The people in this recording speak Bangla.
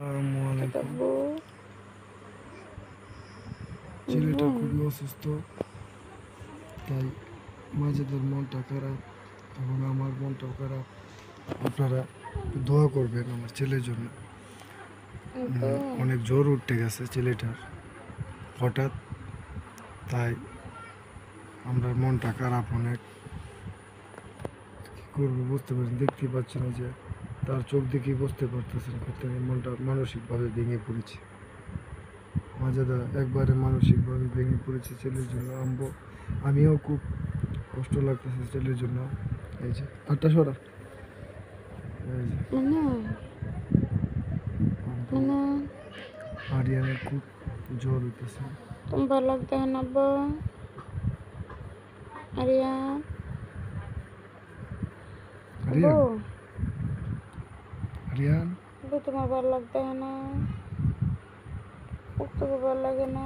আসসালামাইকুম। আব্বু। ছেলেটা খুবই অসুস্থ, তাই মাজেদের মনটা খারাপ এবং আমার মনটাও খারাপ। আপনারা একটু দোয়া করবেন আমার ছেলের জন্য। আব্বু। অনেক জ্বর উঠে গেছে ছেলেটার হঠাৎ, তাই আমরা মনটা খারাপ অনেক। কী করবো বুঝতে পারছি, দেখতে পাচ্ছি না যে তার চোখ দেখেই বুঝতে পারতেছেন কত মনটা মানসিকভাবে ভেঙে পড়েছে। মাজেদা একবারে মানসিকভাবে ভেঙে পড়েছে ছেলের জন্য। আমিও খুব কষ্ট লাগতেছে ছেলের জন্য। এই যে আটটা সরা, এই যে নানা, আব্বু নানা, আরিয়ানের খুব জ্বর হইতেছে। তুমি ভালো লাগতে হয় না আব্বু? আরিয়ান, আব্বু, আরিয়ান, আরিয়ান, আব্বু তোমার ভালো লাগতে হয় না? তোকে ভালো লাগে না?